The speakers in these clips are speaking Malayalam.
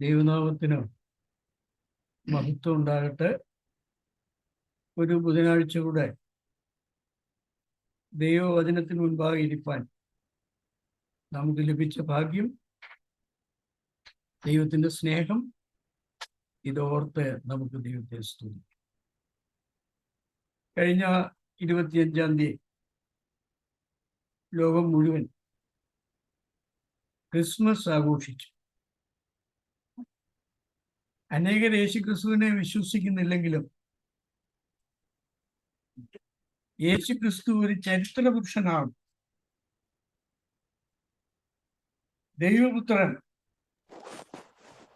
ദൈവനാമത്തിന് മഹത്വം ഉണ്ടാകട്ടെ. ഒരു ബുധനാഴ്ച കൂടെ ദൈവവചനത്തിന് മുൻപാകെ ഇരിപ്പാൻ നമുക്ക് ലഭിച്ച ഭാഗ്യം, ദൈവത്തിൻ്റെ സ്നേഹം, ഇതോർത്ത് നമുക്ക് ദൈവത്തെ സ്തുതിക്കാം. കഴിഞ്ഞ 25-ാം തീയതി ലോകം മുഴുവൻ ക്രിസ്മസ് ആഘോഷിച്ചു. അനേകർ യേശുക്രിസ്തുവിനെ വിശ്വസിക്കുന്നില്ലെങ്കിലും യേശുക്രിസ്തു ഒരു ചരിത്ര പുരുഷനാണ്. ദൈവപുത്രൻ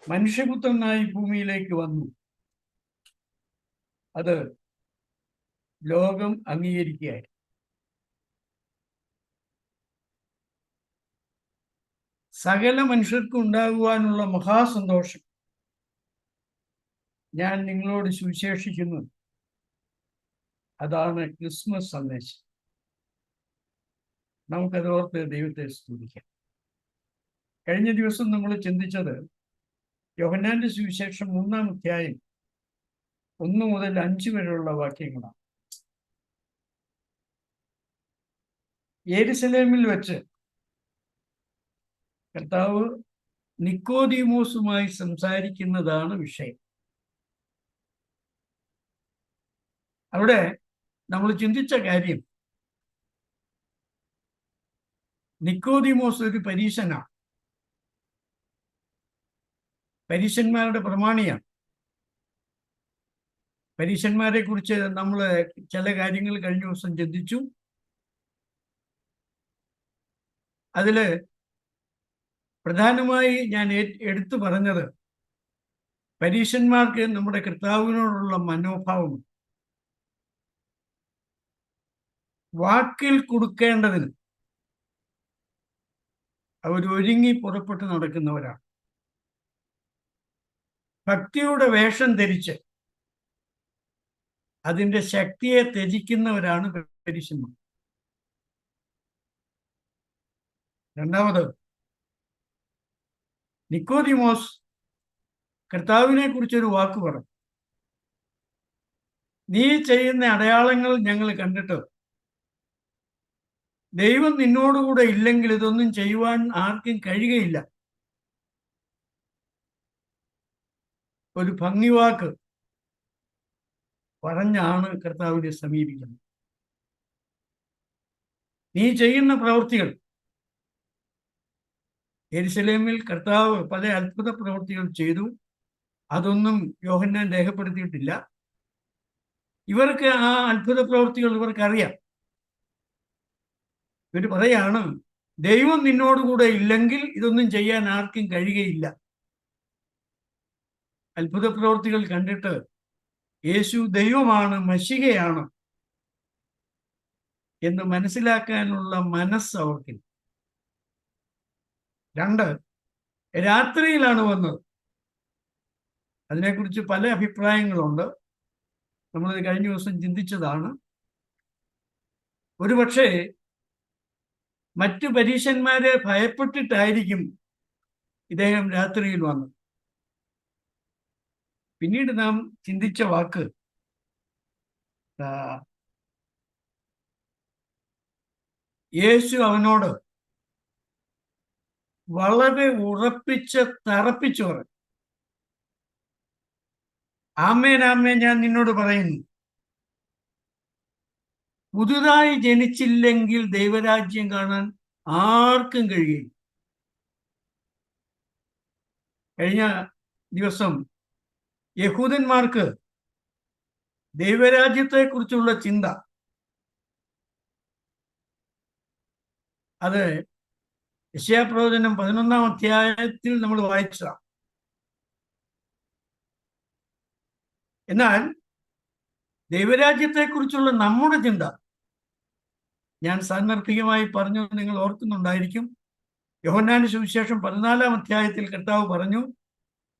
മനുഷ്യപുത്രനായി ഭൂമിയിലേക്ക് വന്നു. അത് ലോകം അംഗീകരിക്കുകയായി. സകല മനുഷ്യർക്കും ഉണ്ടാകുവാനുള്ള മഹാസന്തോഷം ഞാൻ നിങ്ങളോട് സുവിശേഷിക്കുന്നു. അതാണ് ക്രിസ്മസ് സന്ദേശം. നമുക്കതോർത്ത് ദൈവത്തെ സ്തുതിക്കാം. കഴിഞ്ഞ ദിവസം നമ്മൾ ചിന്തിച്ചത് യോഹന്നാന്റെ സുവിശേഷം 3-ാം അധ്യായം 1 മുതൽ 5 വരെയുള്ള വാക്യങ്ങളാണ്. യെരുശലേമിൽ വെച്ച് കർത്താവ് നിക്കോദീമോസുമായി സംസാരിക്കുന്നതാണ് വിഷയം. അവിടെ നമ്മൾ ചിന്തിച്ച കാര്യം, നിക്കോദീമോസ് ഒരു പരീശനാണ്, പരീശന്മാരുടെ പ്രമാണിയാണ്. പരീശന്മാരെ കുറിച്ച് നമ്മൾ ചില കാര്യങ്ങൾ കഴിഞ്ഞ ദിവസം ചിന്തിച്ചു. അതില് പ്രധാനമായി ഞാൻ എടുത്തു പറഞ്ഞത്, പരീശന്മാർക്ക് നമ്മുടെ കർത്താവിനോടുള്ള മനോഭാവം വാക്കിൽ കൊടുക്കേണ്ടതിന് അവരൊരുങ്ങി പുറപ്പെട്ട് നടക്കുന്നവരാണ്. ഭക്തിയുടെ വേഷം ധരിച്ച് അതിൻ്റെ ശക്തിയെ ത്യജിക്കുന്നവരാണ് പരീശന്മാർ. രണ്ടാമത്, നിക്കോദീമോസ് കർത്താവിനെ കുറിച്ചൊരു വാക്ക് പറഞ്ഞു. നീ ചെയ്യുന്ന അടയാളങ്ങൾ ഞങ്ങൾ കണ്ടിട്ട് ദൈവം നിന്നോടുകൂടെ ഇല്ലെങ്കിൽ ഇതൊന്നും ചെയ്യുവാൻ ആർക്കും കഴിയുകയില്ല. ഒരു ഭംഗിവാക്ക് പറഞ്ഞാണ് കർത്താവിനെ സമീപിക്കുന്നത്. നീ ചെയ്യുന്ന പ്രവൃത്തികൾ, യെരുശലേമിൽ കർത്താവ് പല അത്ഭുത പ്രവൃത്തികൾ ചെയ്തു, അതൊന്നും യോഹന്നാൻ രേഖപ്പെടുത്തിയിട്ടില്ല. ഇവർക്ക് ആ അത്ഭുത പ്രവൃത്തികൾ ഇവർക്കറിയാം. ഇവർ പറയാണ്, ദൈവം നിന്നോടുകൂടെ ഇല്ലെങ്കിൽ ഇതൊന്നും ചെയ്യാൻ ആർക്കും കഴിയുകയില്ല. അത്ഭുത പ്രവൃത്തികൾ കണ്ടിട്ട് യേശു ദൈവമാണ്, മശിഹയാണ് എന്ന് മനസ്സിലാക്കാനുള്ള മനസ്സ് അവർക്കില്ല. 2, രാത്രിയിലാണ് വന്നത്. അതിനെക്കുറിച്ച് പല അഭിപ്രായങ്ങളുണ്ട്. നമ്മളത് കഴിഞ്ഞ ദിവസം ചിന്തിച്ചതാണ്. ഒരുപക്ഷെ മറ്റു പരീശന്മാരെ ഭയപ്പെട്ടിട്ടായിരിക്കും ഇദ്ദേഹം രാത്രിയിൽ വന്നത്. പിന്നീട് നാം ചിന്തിച്ച വാക്ക്, യേശു അവനോട് വളരെ ഉറപ്പിച്ച് തറപ്പിച്ചു പറഞ്ഞു, ആമേൻ ആമേൻ ഞാൻ നിന്നോട് പറയുന്നു, പുതുതായി ജനിച്ചില്ലെങ്കിൽ ദൈവരാജ്യം കാണാൻ ആർക്കും കഴിയും. കഴിഞ്ഞ ദിവസം യഹൂദന്മാർക്ക് ദൈവരാജ്യത്തെക്കുറിച്ചുള്ള ചിന്ത, അത് യെശയ്യാപ്രവചനം 11-ാം അധ്യായത്തിൽ നമ്മൾ വായിച്ചതാണ്. എന്നാൽ ദൈവരാജ്യത്തെക്കുറിച്ചുള്ള നമ്മുടെ ചിന്ത, ഞാൻ സാന്ദർഭികമായി പറഞ്ഞു, നിങ്ങൾ ഓർക്കുന്നുണ്ടായിരിക്കും. യോഹന്നാന്റെ സുവിശേഷം 14-ാം അധ്യായത്തിൽ കർത്താവ് പറഞ്ഞു,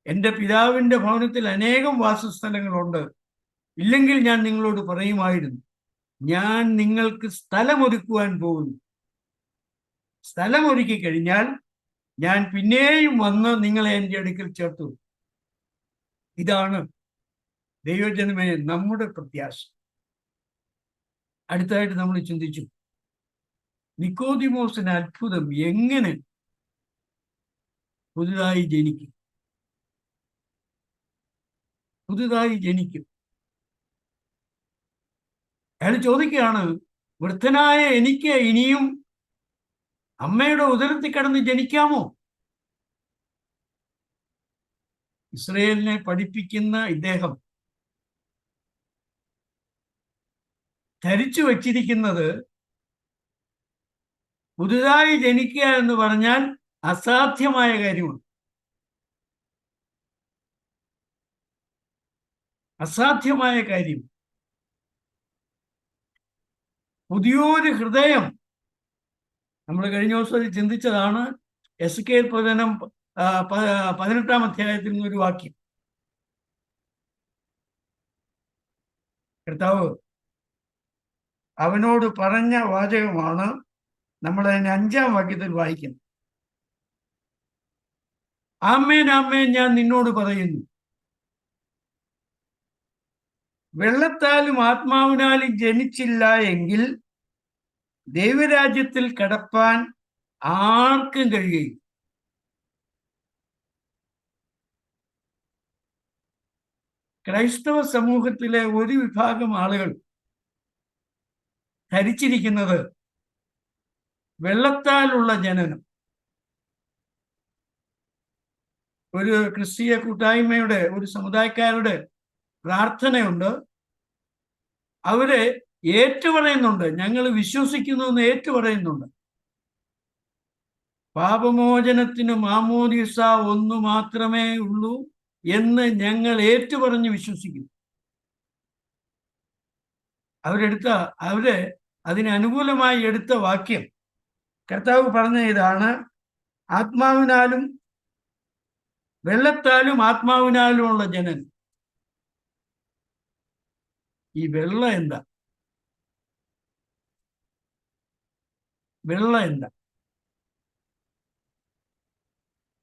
എൻ്റെ പിതാവിൻ്റെ ഭവനത്തിൽ അനേകം വാസസ്ഥലങ്ങളുണ്ട്, ഇല്ലെങ്കിൽ ഞാൻ നിങ്ങളോട് പറയുമായിരുന്നു. ഞാൻ നിങ്ങൾക്ക് സ്ഥലമൊരുക്കുവാൻ പോകുന്നു. സ്ഥലമൊരുക്കി കഴിഞ്ഞാൽ ഞാൻ പിന്നെയും വന്ന് നിങ്ങളെ എൻ്റെ അടുക്കൽ ചേർത്തു. ഇതാണ് ദൈവജനമേ നമ്മുടെ പ്രത്യാശ. അടുത്തായിട്ട് നമ്മൾ ചിന്തിച്ചു, നിക്കോദിമോസിന് അത്ഭുതം എങ്ങനെ പുതുതായി ജനിക്കും? പുതുതായി ജനിക്കും. അയാൾ ചോദിക്കുകയാണ്, വൃദ്ധനായ എനിക്ക് ഇനിയും അമ്മയുടെ ഉദരത്തിൽ കിടന്ന് ജനിക്കാമോ? ഇസ്രയേലിനെ പഠിപ്പിക്കുന്ന ഇദ്ദേഹം ധരിച്ചു വച്ചിരിക്കുന്നത് പുതുതായി ജനിക്കുക എന്ന് പറഞ്ഞാൽ അസാധ്യമായ കാര്യമാണ്. അസാധ്യമായ കാര്യം. പുതിയൊരു ഹൃദയം. നമ്മൾ കഴിഞ്ഞ ദിവസം ചിന്തിച്ചതാണ് എസ്കേൽ പ്രവചനം 18-ാം അധ്യായത്തിൽ നിന്നൊരു വാക്യം. കർത്താവ് അവനോട് പറഞ്ഞ വാചകമാണ് നമ്മൾ അതിന് 5-ാം വാക്യത്തിൽ വായിക്കുന്നത്. ആമേൻ ആമേൻ ഞാൻ നിന്നോട് പറയുന്നു, വെള്ളത്താലും ആത്മാവിനാലും ജനിച്ചില്ല എങ്കിൽ ദൈവരാജ്യത്തിൽ കടപ്പാൻ ആർക്കും കഴിയുകയില്ല. ക്രൈസ്തവ സമൂഹത്തിലെ ഒരു വിഭാഗം ആളുകൾ ധരിച്ചിരിക്കുന്നത് വെള്ളത്താലുള്ള ജനനം. ഒരു ക്രിസ്തീയ കൂട്ടായ്മയുടെ, ഒരു സമുദായക്കാരുടെ പ്രാർത്ഥനയുണ്ട്. അവര് ഏറ്റുപറയുന്നുണ്ട്, ഞങ്ങൾ വിശ്വസിക്കുന്നു എന്ന് ഏറ്റുപറയുന്നുണ്ട്. പാപമോചനത്തിന് മാമോദീസ ഒന്നു മാത്രമേ ഉള്ളൂ എന്ന് ഞങ്ങൾ ഏറ്റുപറഞ്ഞ് വിശ്വസിക്കുന്നു. അവര് അതിനനുകൂലമായി എടുത്ത വാക്യം കർത്താവ് പറഞ്ഞ ഇതാണ്, ആത്മാവിനാലും വെള്ളത്താലും ആത്മാവിനാലുമുള്ള ജനനം. ഈ വെള്ളം എന്താ? വെള്ളം എന്താ?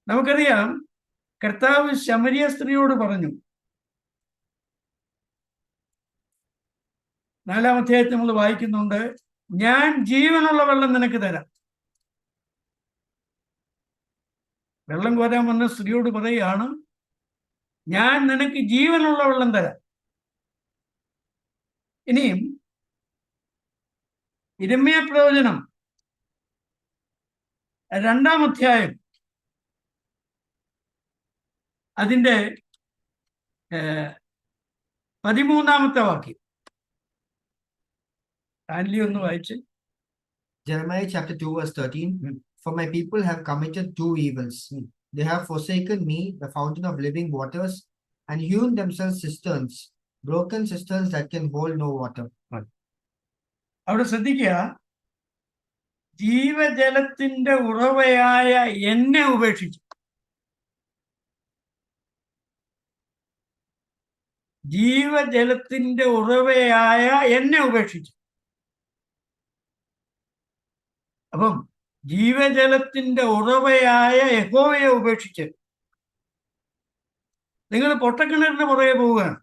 നമുക്കറിയാം, കർത്താവ് ശമരിയ സ്ത്രീയോട് പറഞ്ഞു, 4-ാം അധ്യായത്തിൽ നമ്മൾ വായിക്കുന്നുണ്ട്, ഞാൻ ജീവനുള്ള വെള്ളം നിനക്ക് തരാം. വെള്ളം കോരാൻ വന്ന സ്ത്രീയോട് പറയുകയാണ്, ഞാൻ നിനക്ക് ജീവനുള്ള വെള്ളം തരാം. ഇനിയും യിരെമ്യാ പ്രവചനം 2-ാം അധ്യായം അതിന്റെ 13-ാമത്തെ വാക്യം ആൻലി ഒന്ന് വായിച്ച്. Jeremiah chapter 2 verse 13. For my people have committed two evils. They have forsaken me, the fountain of living waters, and hewn themselves cisterns, broken cisterns that can hold no water. അവിടെ ശ്രദ്ധിക്കുക, ജീവജലത്തിന്റെ ഉറവയായ എന്നെ ഉപേക്ഷിച്ചു. ജീവജലത്തിന്റെ ഉറവയായ എന്നെ ഉപേക്ഷിച്ചു. അപ്പം ജീവജലത്തിന്റെ ഉറവയായ യഹോവയെ ഉപേക്ഷിച്ച് നിങ്ങൾ പൊട്ടക്കിണറിന് പുറകെ പോവുകയാണ്.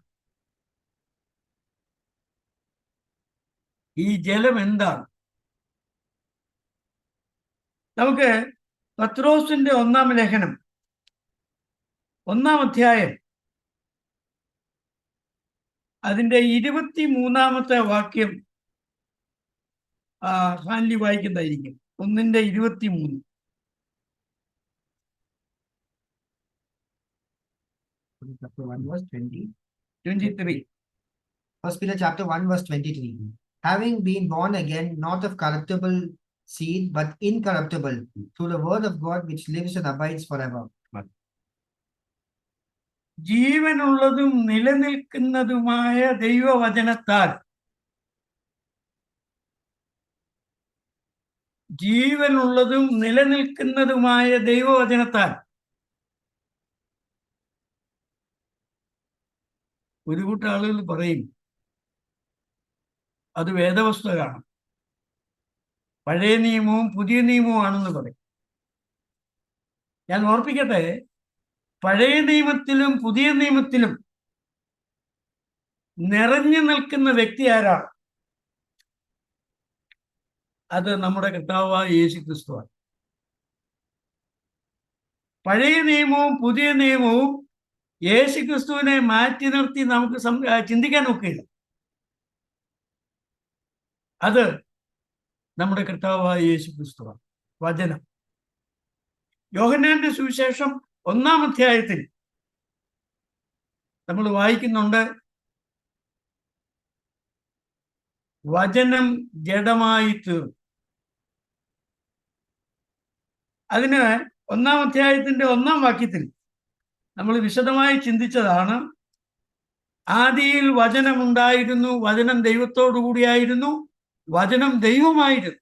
ഈ ജലം എന്താണ്? നമുക്ക് പത്രോസിന്റെ 1-ാം ലേഖനം 1-ാം അധ്യായം അതിന്റെ 23-ാമത്തെ വാക്യം Hanley വായിക്കുന്നതായിരിക്കും. 1:23. Chapter 1 verse 23. First Peter chapter 1 verse 23. Having been born again, not of corruptible seed, but incorruptible, through the word of God which lives and abides forever. ജീവനുള്ളതും നിലനിൽക്കുന്നതുമായ ദൈവവചനത്താൽ, ജീവനുള്ളതും നിലനിൽക്കുന്നതുമായ ദൈവവചനത്താൽ. ഒരു കൂട്ടം ആളുകൾ പറയും അത് വേദപുസ്തകമാണ്, പഴയ നിയമവും പുതിയ നിയമവും ആണെന്ന് പറയും. ഞാൻ ഓർപ്പിക്കട്ടെ, പഴയ നിയമത്തിലും പുതിയ നിയമത്തിലും നിറഞ്ഞു നിൽക്കുന്ന വ്യക്തി ആരാണ്? അത് നമ്മുടെ കർത്താവായ യേശു ക്രിസ്തുവാണ്. പഴയ നിയമവും പുതിയ നിയമവും യേശു ക്രിസ്തുവിനെ മാറ്റി നിർത്തി നമുക്ക് ചിന്തിക്കാൻ ഒക്കില്ല. അത് നമ്മുടെ കർത്താവായ യേശു ക്രിസ്തുവാണ്, വചനം. യോഹന്നാന്റെ സുവിശേഷം 1-ാം അധ്യായത്തിൽ നമ്മൾ വായിക്കുന്നുണ്ട്, വചനം ജഡമായി തീർന്നു. അതിന് 1-ാം അധ്യായത്തിന്റെ 1-ാം വാക്യത്തിൽ നമ്മൾ വിശദമായി ചിന്തിച്ചതാണ്, ആദിയിൽ വചനമുണ്ടായിരുന്നു, വചനം ദൈവത്തോടു കൂടിയായിരുന്നു, വചനം ദൈവമായിരുന്നു.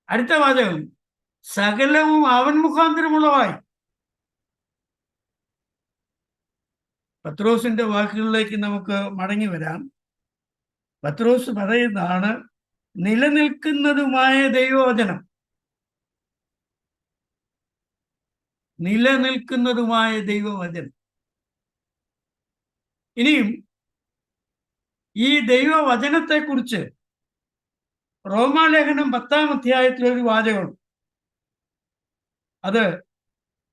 അടുത്ത വാചകം, സകലവും അവൻ മുഖാന്തരമുള്ളവായി. പത്രോസിന്റെ വാക്കുകളിലേക്ക് നമുക്ക് മടങ്ങി വരാം. പത്രോസ് പറയുന്നതാണ്, നിലനിൽക്കുന്നതുമായ ദൈവവചനം, നിലനിൽക്കുന്നതുമായ ദൈവവചനം. ഇനിയും ഈ ദൈവവചനത്തെക്കുറിച്ച് റോമാലേഖനം 10-ാം അധ്യായത്തിലൊരു വാചകമുണ്ട്. അത്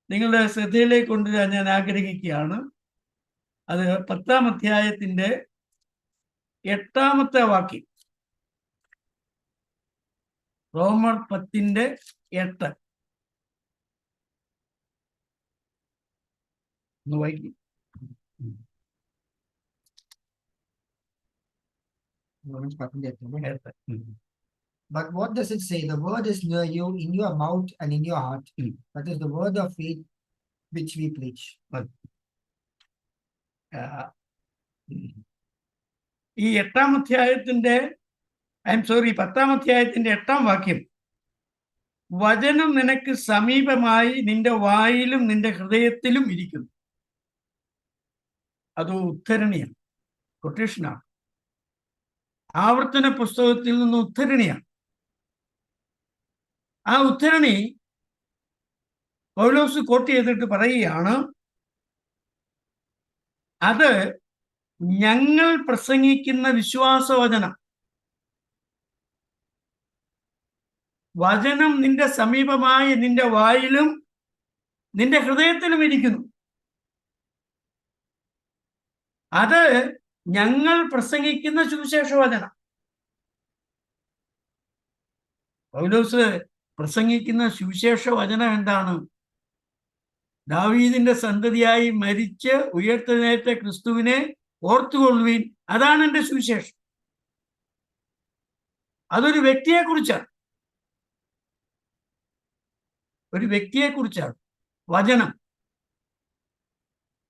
നിങ്ങളുടെ ശ്രദ്ധയിലേക്ക് കൊണ്ടുവരാൻ ഞാൻ ആഗ്രഹിക്കുകയാണ്. അത് 10-ാം അധ്യായത്തിന്റെ 8-ാമത്തെ വാക്യം. റോമർ 10:8 ഒന്ന് വായിക്കും. But what does it say? The word is near you, in your mouth and in your heart. That is the word of faith which we preach. ഈ 10-ാം അധ്യായത്തിന്റെ 8-ാം വാക്യം, വചനം നിനക്ക് സമീപമായി, നിന്റെ വായിലും നിന്റെ ഹൃദയത്തിലും ഇരിക്കുന്നു. അത് ഉദ്ധരണിയാണ്, കൊട്ടേഷനാണ്. ആവർത്തന പുസ്തകത്തിൽ നിന്ന് ഉദ്ധരണിയാണ്. ആ ഉദ്ധരണി പൗലോസ് കോട്ട് ചെയ്തിട്ട് പറയുകയാണ്, അത് ഞങ്ങൾ പ്രസംഗിക്കുന്ന വിശ്വാസവചനം. വചനം നിന്റെ സമീപമായി, നിന്റെ വായിലും നിന്റെ ഹൃദയത്തിലും ഇരിക്കുന്നു. അത് ഞങ്ങൾ പ്രസംഗിക്കുന്ന സുവിശേഷ വചനം. പൗലോസ് പ്രസംഗിക്കുന്ന സുവിശേഷ വചനം എന്താണ്? ദാവീദിന്റെ സന്തതിയായി മരിച്ച് ഉയർത്തെഴുന്നേറ്റ ക്രിസ്തുവിനെ ഓർത്തുകൊള്ളുവീൻ, അതാണ് എൻ്റെ സുവിശേഷം. അതൊരു വ്യക്തിയെക്കുറിച്ചാണ്, ഒരു വ്യക്തിയെക്കുറിച്ചാണ് വചനം.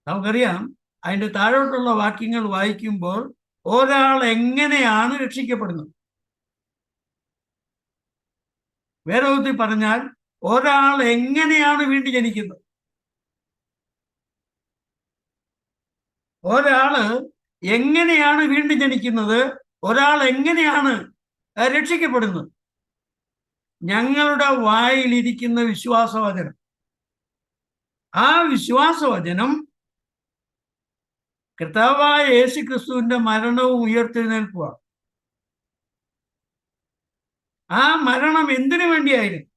നമുക്കറിയാം, അതിൻ്റെ താഴോട്ടുള്ള വാക്യങ്ങൾ വായിക്കുമ്പോൾ ഒരാൾ എങ്ങനെയാണ് രക്ഷിക്കപ്പെടുന്നത്. വേറൊരുത്തിൽ പറഞ്ഞാൽ, ഒരാൾ എങ്ങനെയാണ് വീണ്ടും ജനിക്കുന്നത്. ഒരാള് എങ്ങനെയാണ് വീണ്ടും ജനിക്കുന്നത്, ഒരാൾ എങ്ങനെയാണ് രക്ഷിക്കപ്പെടുന്നത്? ഞങ്ങളുടെ വായിലിരിക്കുന്ന വിശ്വാസവചനം. ആ വിശ്വാസവചനം കർത്താവായ യേശു ക്രിസ്തുവിന്റെ മരണവും ഉയർത്തെഴുന്നേൽപ്പുമാണ്. ആ മരണം എന്തിനു വേണ്ടിയായിരുന്നു?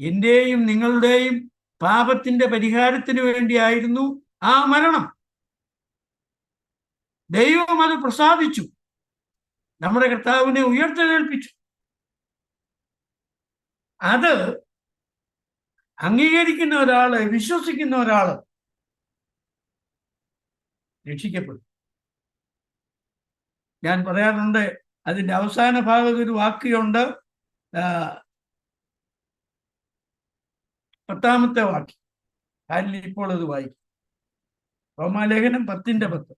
എന്റെയും നിങ്ങളുടെയും പാപത്തിന്റെ പരിഹാരത്തിന് വേണ്ടിയായിരുന്നു ആ മരണം. ദൈവം അത് പ്രസാദിച്ചു, നമ്മുടെ കർത്താവിനെ ഉയർത്തെഴുന്നേൽപ്പിച്ചു. അത് അംഗീകരിക്കുന്ന ഒരാള്, വിശ്വസിക്കുന്ന ഒരാള് രക്ഷിക്കപ്പെടും. ഞാൻ പറയാറുണ്ട്, അതിന്റെ അവസാന ഭാഗത്ത് ഒരു വാക്യമുണ്ട്, 10-ാമത്തെ വാക്യം. ആരിൽ ഇപ്പോൾ അത് വായിക്കും. റോമാലേഖനം 10:10.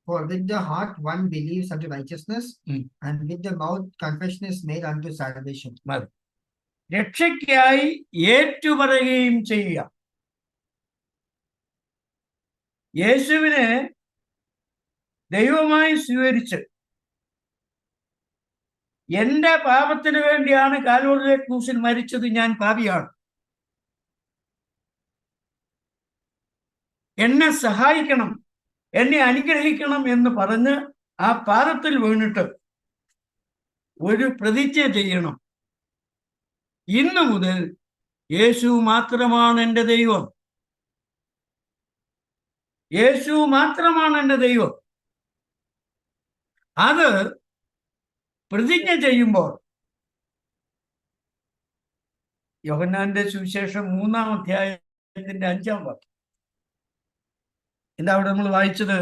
For with the heart one believes unto righteousness, and with the mouth confession is made unto salvation. രക്ഷയ്ക്കായി ഏറ്റുപറയുകയും ചെയ്യുക. യേശുവിനെ ദൈവമായി സ്വീകരിച്ച് എന്റെ പാപത്തിന് വേണ്ടിയാണ് കാൽവറിയിലെ ക്രൂശിൽ മരിച്ചത്. ഞാൻ പാപിയാണ്. എന്നെ സഹായിക്കണം, എന്നെ അനുഗ്രഹിക്കണം എന്ന് പറഞ്ഞ് ആ പാദത്തിൽ വീണിട്ട് ഒരു പ്രതിജ്ഞ ചെയ്യണം. ഇന്നു മുതൽ യേശു മാത്രമാണ് എൻ്റെ ദൈവം. യേശു മാത്രമാണ് എൻ്റെ ദൈവം. അത് പ്രതിജ്ഞ ചെയ്യുമ്പോൾ യോഹന്നാന്റെ സുവിശേഷം 3-ാം അധ്യായത്തിന്റെ 5-ാം വാക്യം എന്താ അവിടെ നമ്മൾ വായിച്ചത്?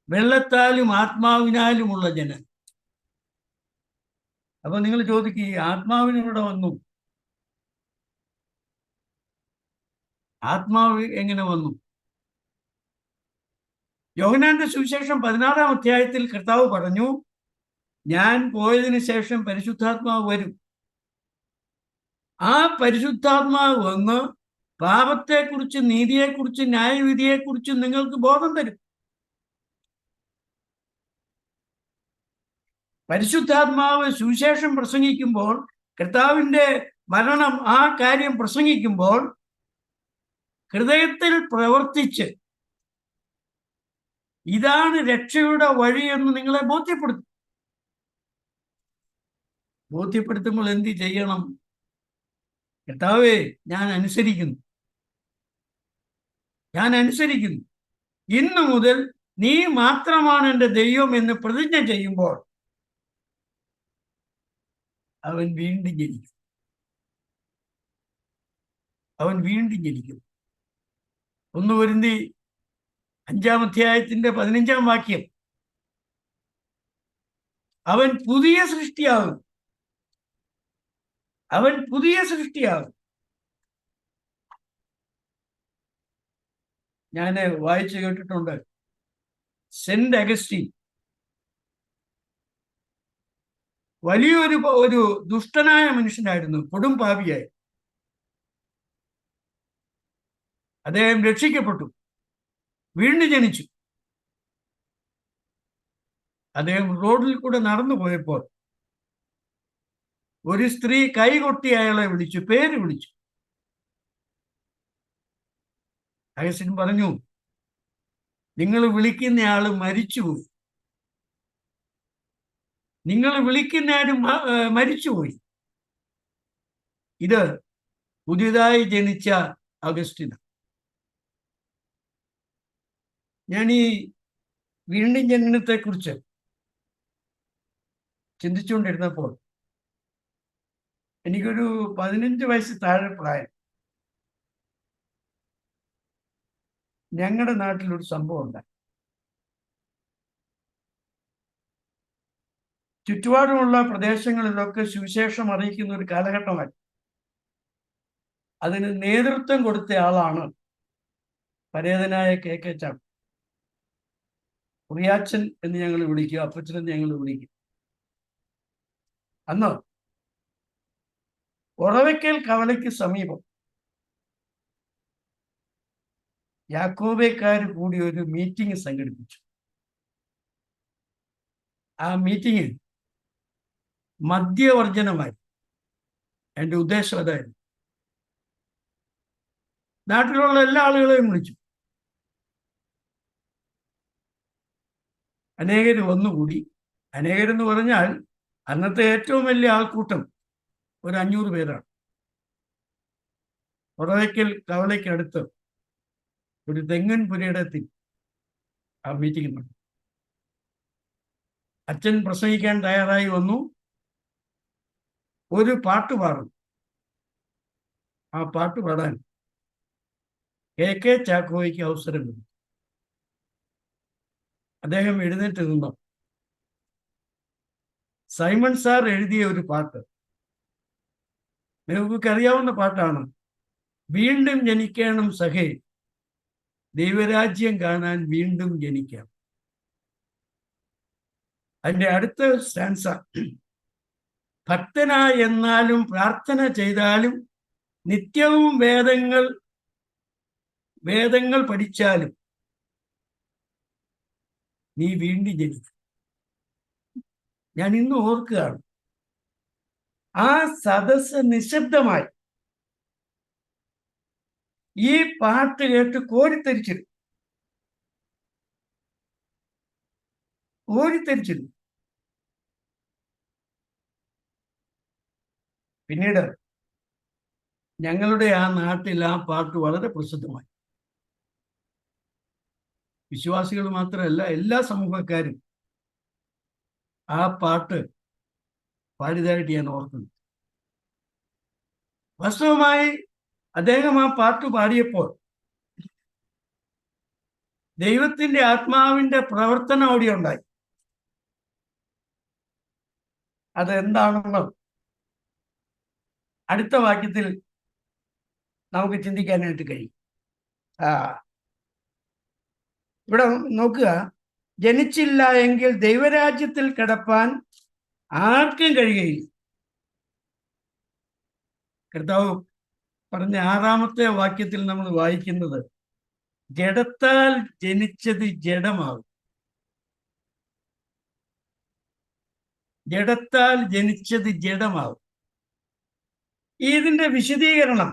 വെള്ളത്താലും ആത്മാവിനാലുമുള്ള ജനം. അപ്പൊ നിങ്ങൾ ചോദിക്കും, ഈ ആത്മാവിന് ഇവിടെ വന്നു, ആത്മാവ് എങ്ങനെ വന്നു? യോഹന്നാന്റെ സുവിശേഷം 16-ാം അധ്യായത്തിൽ കർത്താവ് പറഞ്ഞു, ഞാൻ പോയതിനു ശേഷം പരിശുദ്ധാത്മാവ് വരും. ആ പരിശുദ്ധാത്മാവ് വന്ന് പാപത്തെക്കുറിച്ച്, നീതിയെക്കുറിച്ച്, ന്യായവിധിയെക്കുറിച്ച് നിങ്ങൾക്ക് ബോധം തരും. പരിശുദ്ധാത്മാവ് സുവിശേഷം പ്രസംഗിക്കുമ്പോൾ, കർത്താവിന്റെ മരണം ആ കാര്യം പ്രസംഗിക്കുമ്പോൾ ഹൃദയത്തിൽ പ്രവർത്തിച്ച് ഇതാണ് രക്ഷയുടെ വഴി എന്ന് നിങ്ങളെ ബോധ്യപ്പെടുത്തും. ബോധ്യപ്പെടുത്തുമ്പോൾ എന്ത് ചെയ്യണം? കർത്താവേ, ഞാൻ അനുസരിക്കുന്നു, ഞാൻ അനുസരിക്കുന്നു, ഇന്നു മുതൽ നീ മാത്രമാണ് എൻ്റെ ദൈവം എന്ന് പ്രതിജ്ഞ ചെയ്യുമ്പോൾ അവൻ വീണ്ടും ജനിക്കും. അവൻ വീണ്ടും ജനിക്കും. 1 കൊരിന്ത്യർ 5-ാം അധ്യായത്തിന്റെ 15-ാം വാക്യം, അവൻ പുതിയ സൃഷ്ടിയാകും. അവൻ പുതിയ സൃഷ്ടിയാകും. ഞാൻ വായിച്ചു കേട്ടിട്ടുണ്ട്, സെന്റ് അഗസ്റ്റിൻ വലിയൊരു ദുഷ്ടനായ മനുഷ്യനായിരുന്നു, കൊടും പാപിയായി. അദ്ദേഹം രക്ഷിക്കപ്പെട്ടു, വീണ്ടും ജനിച്ചു. അദ്ദേഹം റോഡിൽ കൂടെ നടന്നു പോയപ്പോൾ ഒരു സ്ത്രീ കൈകൊട്ടി അയാളെ വിളിച്ചു, പേര് വിളിച്ചു. അഗസ്റ്റിൻ പറഞ്ഞു, നിങ്ങൾ വിളിക്കുന്നയാള് മരിച്ചുപോയി, നിങ്ങൾ വിളിക്കുന്നയാളും മരിച്ചുപോയി. ഇത് പുതിയതായി ജനിച്ച അഗസ്റ്റിന. ഞാൻ ഈ വീണ്ടും ജനനത്തെക്കുറിച്ച് ചിന്തിച്ചുകൊണ്ടിരുന്നപ്പോൾ എനിക്കൊരു 15 വയസ്സ് താഴെ പ്രായം. ഞങ്ങളുടെ നാട്ടിലൊരു സംഭവം ഉണ്ടായി. ചുറ്റുപാടുമുള്ള പ്രദേശങ്ങളിലൊക്കെ സുവിശേഷം അറിയിക്കുന്ന ഒരു കാലഘട്ടമായി. അതിന് നേതൃത്വം കൊടുത്ത ആളാണ് പരേതനായ KK ചാക്കോ. കുറിയാച്ചൻ എന്ന് ഞങ്ങൾ വിളിക്കും, അപ്പച്ചൻ എന്ന് ഞങ്ങൾ വിളിക്കും. അന്ന് ഒറവയ്ക്കൽ കവലയ്ക്ക് സമീപം യാക്കോബേക്കാർ കൂടി ഒരു മീറ്റിംഗ് സംഘടിപ്പിച്ചു. ആ മീറ്റിംഗിൽ മദ്യവർജനമായി. എൻ്റെ ഉദ്ദേശം അതായിരുന്നു. നാട്ടിലുള്ള എല്ലാ ആളുകളെയും വിളിച്ചു. അനേകർ വന്നുകൂടി. അനേകരെന്ന് പറഞ്ഞാൽ അന്നത്തെ ഏറ്റവും വലിയ ആൾക്കൂട്ടം ഒരു 500 പേരാണ്. ഒറവയ്ക്കൽ കവലയ്ക്കടുത്ത് ഒരു തെങ്ങൻ പുരയിടത്തിൽ ആ മീറ്റിംഗ് നടന്നു. അച്ഛൻ പ്രസംഗിക്കാൻ തയ്യാറായി വന്നു. ഒരു പാട്ട് പാടും. ആ പാട്ട് പാടാൻ KK ചാക്കോയ്ക്ക് അവസരം കിട്ടി. അദ്ദേഹം എഴുന്നേറ്റ് നിന്നു. സൈമൺ സാർ എഴുതിയ ഒരു പാട്ട്, നിങ്ങൾക്ക് അറിയാവുന്ന പാട്ടാണ്. വീണ്ടും ജനിക്കണം സഖേ, ദൈവരാജ്യം കാണാൻ വീണ്ടും ജനിക്കാം. അതിൻ്റെ അടുത്ത സ്റ്റാൻസ, ഭക്തനായി എന്നാലും പ്രാർത്ഥന ചെയ്താലും നിത്യവും വേദങ്ങൾ പഠിച്ചാലും നീ വീണ്ടും ജനിക്കും. ഞാൻ ഇന്ന് ഓർക്കുകയാണ്, ആ സദസ്സ് നിശബ്ദമായി ഈ പാട്ട് കേട്ട് കോരിത്തരിച്ചിരുന്നു. പിന്നീട് ഞങ്ങളുടെ ആ നാട്ടിൽ ആ പാട്ട് വളരെ പ്രസിദ്ധമായി. വിശ്വാസികൾ മാത്രമല്ല, എല്ലാ സമൂഹക്കാരും ആ പാട്ട് പാടിയതായിട്ട് ഞാൻ ഓർക്കുന്നു. വാസ്തവമായി അദ്ദേഹം ആ പാട്ട് പാടിയപ്പോൾ ദൈവത്തിന്റെ ആത്മാവിന്റെ പ്രവർത്തനം അവിടെ ഉണ്ടായി. അതെന്താണെന്ന് അടുത്ത വാക്യത്തിൽ നമുക്ക് ചിന്തിക്കാനായിട്ട് കഴിയും. ഇവിടെ നോക്കുക, ജനിച്ചില്ല എങ്കിൽ ദൈവരാജ്യത്തിൽ കിടപ്പാൻ ആർക്കും കഴിയുകയില്ല. കർത്താവ് പറഞ്ഞ 6-ാമത്തെ വാക്യത്തിൽ നമ്മൾ വായിക്കുന്നത്, ജഡത്താൽ ജനിച്ചത് ജഡമാകും. ജഡത്താൽ ജനിച്ചത് ജഡമാകും. ഇതിന്റെ വിശദീകരണം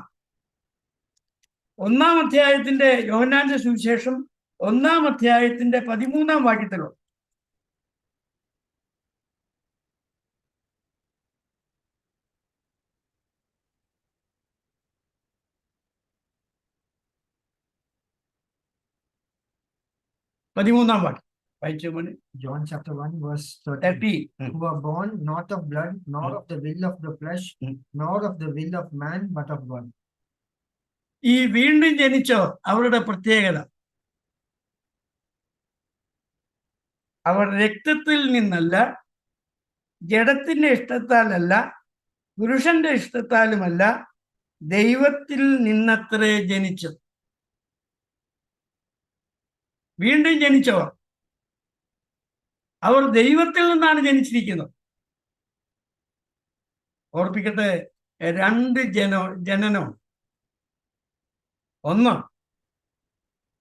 1-ാം അധ്യായത്തിന്റെ, യോഹന്നാന്റെ സുവിശേഷം 1-ാം അധ്യായത്തിന്റെ 13-ാം വാക്യത്തിലുണ്ട്. വാക്യം വായിച്ചു മോനെ. John chapter 1 verse 30. Who are born not of blood, nor of the will of the flesh, nor of the will of man, but of God. ഈ വീണ്ടും ജനിച്ചവർ, അവരുടെ പ്രത്യേകത, അവർ രക്തത്തിൽ നിന്നല്ല, ജഡത്തിന്റെ ഇഷ്ടത്താലല്ല, പുരുഷന്റെ ഇഷ്ടത്താലുമല്ല, ദൈവത്തിൽ നിന്നത്രേ ജനിച്ചത്. വീണ്ടും ജനിച്ചവർ, അവർ ദൈവത്തിൽ നിന്നാണ് ജനിച്ചിരിക്കുന്നത്. ഓർപ്പിക്കട്ടെ, 2 ജനനം. ഒന്ന്,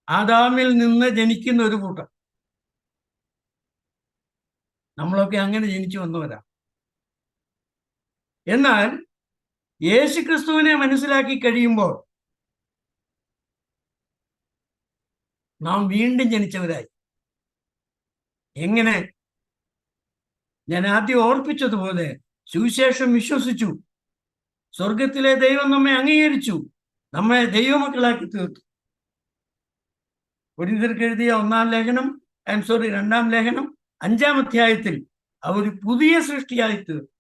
ആദാമിൽ നിന്ന് ജനിക്കുന്ന ഒരു കൂട്ടം. നമ്മളൊക്കെ അങ്ങനെ ജനിച്ചു വന്നവരാ. എന്നാൽ യേശുക്രിസ്തുവിനെ മനസ്സിലാക്കി കഴിയുമ്പോൾ നാം വീണ്ടും ജനിച്ചവരായി. എങ്ങനെ? ഞാൻ ആദ്യം ഓർപ്പിച്ചതുപോലെ, സുവിശേഷം വിശ്വസിച്ചു, സ്വർഗത്തിലെ ദൈവം നമ്മെ അംഗീകരിച്ചു, നമ്മെ ദൈവമക്കളാക്കി തീർത്തു. കൊരിന്ത്യർക്ക് എഴുതിയ 2-ാം ലേഖനം 5-ാം അധ്യായത്തിൽ അവർ പുതിയ സൃഷ്ടിയായി തീർന്നു.